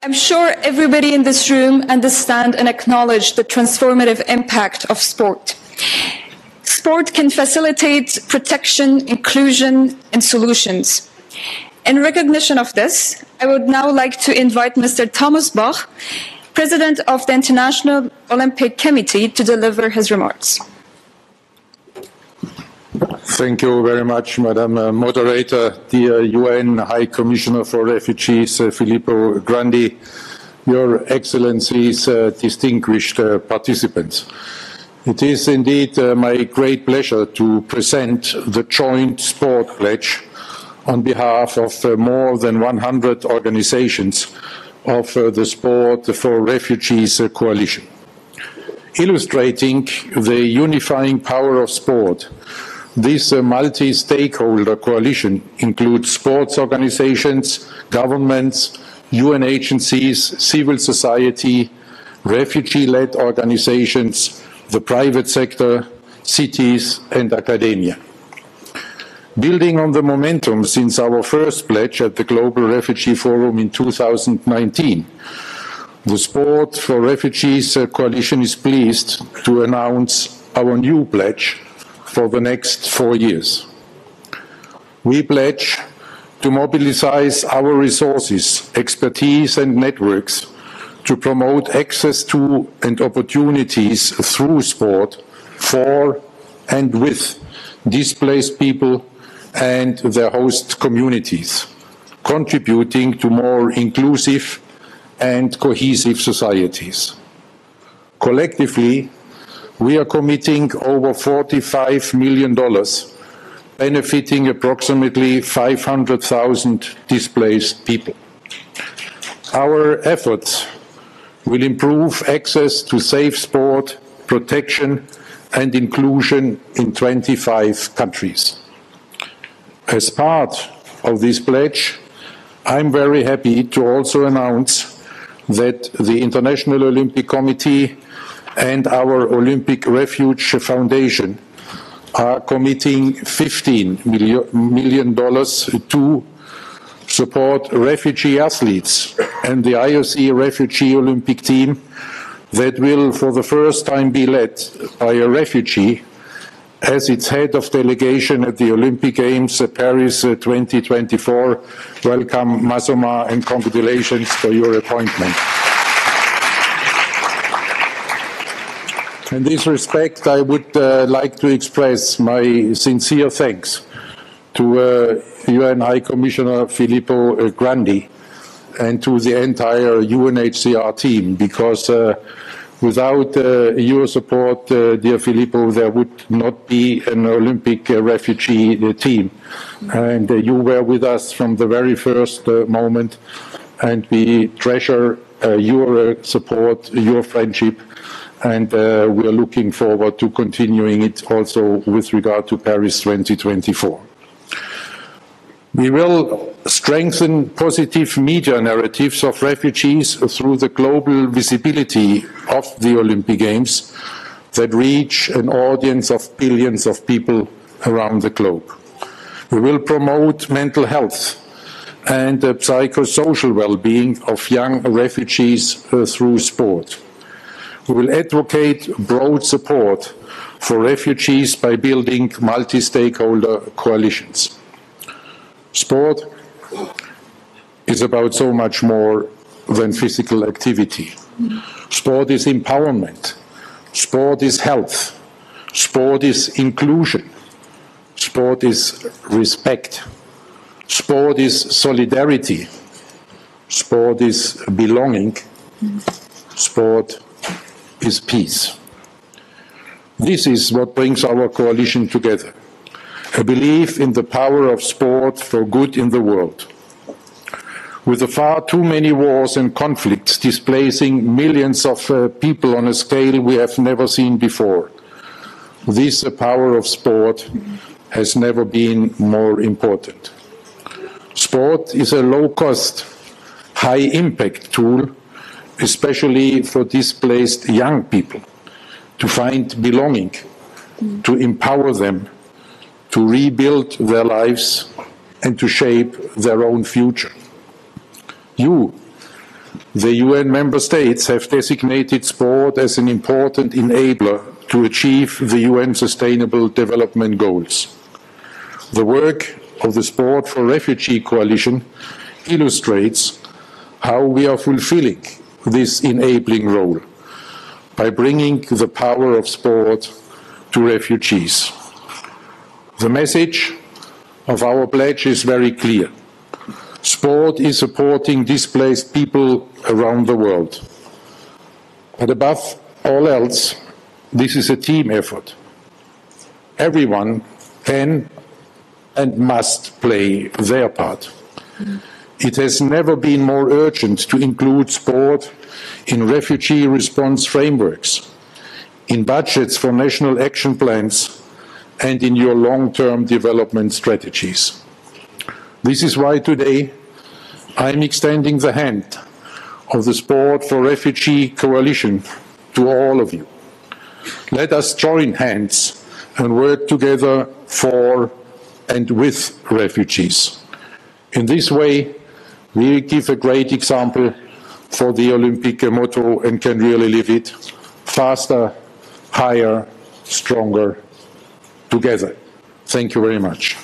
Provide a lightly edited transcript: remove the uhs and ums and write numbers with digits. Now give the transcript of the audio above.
I'm sure everybody in this room understands and acknowledges the transformative impact of sport. Sport can facilitate protection, inclusion, and solutions. In recognition of this, I would now like to invite Mr. Thomas Bach, President of the International Olympic Committee, to deliver his remarks. Thank you very much, Madam Moderator, dear UN High Commissioner for Refugees, Filippo Grandi, Your Excellencies, distinguished participants. It is indeed my great pleasure to present the joint sport pledge on behalf of more than 100 organizations of the Sport for Refugees Coalition. Illustrating the unifying power of sport, this multi-stakeholder coalition includes sports organizations, governments, UN agencies, civil society, refugee-led organizations, the private sector, cities and academia. Building on the momentum since our first pledge at the Global Refugee Forum in 2019, the Sport for Refugees Coalition is pleased to announce our new pledge for the next 4 years. We pledge to mobilize our resources, expertise and networks to promote access to and opportunities through sport for and with displaced people and their host communities, contributing to more inclusive and cohesive societies. Collectively, we are committing over $45 million, benefiting approximately 500,000 displaced people. Our efforts will improve access to safe sport, protection and inclusion in 25 countries. As part of this pledge, I'm very happy to also announce that the International Olympic Committee and our Olympic Refuge Foundation are committing $15 million to support refugee athletes and the IOC Refugee Olympic team that will for the first time be led by a refugee as its head of delegation at the Olympic Games Paris 2024. Welcome, Masoma, and congratulations for your appointment. In this respect, I would like to express my sincere thanks to UN High Commissioner Filippo Grandi and to the entire UNHCR team, because without your support, dear Filippo, there would not be an Olympic refugee team. And you were with us from the very first moment, and we treasure your support, your friendship, and we are looking forward to continuing it also with regard to Paris 2024. We will strengthen positive media narratives of refugees through the global visibility of the Olympic Games that reach an audience of billions of people around the globe. We will promote mental health and the psychosocial well-being of young refugees through sport. We will advocate broad support for refugees by building multi-stakeholder coalitions. Sport is about so much more than physical activity. Sport is empowerment. Sport is health. Sport is inclusion. Sport is respect. Sport is solidarity. Sport is belonging. Sport is peace. This is what brings our coalition together. A belief in the power of sport for good in the world. With the far too many wars and conflicts displacing millions of people on a scale we have never seen before, this power of sport has never been more important. Sport is a low-cost, high-impact tool, especially for displaced young people, to find belonging, to empower them, to rebuild their lives and to shape their own future. You, The UN member states have designated sport as an important enabler to achieve the UN Sustainable Development Goals. The work of the Sport for Refugee Coalition illustrates how we are fulfilling this enabling role by bringing the power of sport to refugees. The message of our pledge is very clear. Sport is supporting displaced people around the world. But above all else, this is a team effort. Everyone can and must play their part. It has never been more urgent to include sport in refugee response frameworks, in budgets for national action plans, and in your long-term development strategies. This is why today I am extending the hand of the Sport for Refugee Coalition to all of you. Let us join hands and work together for and with refugees. In this way, we give a great example for the Olympic motto and can really live it: faster, higher, stronger, together. Thank you very much.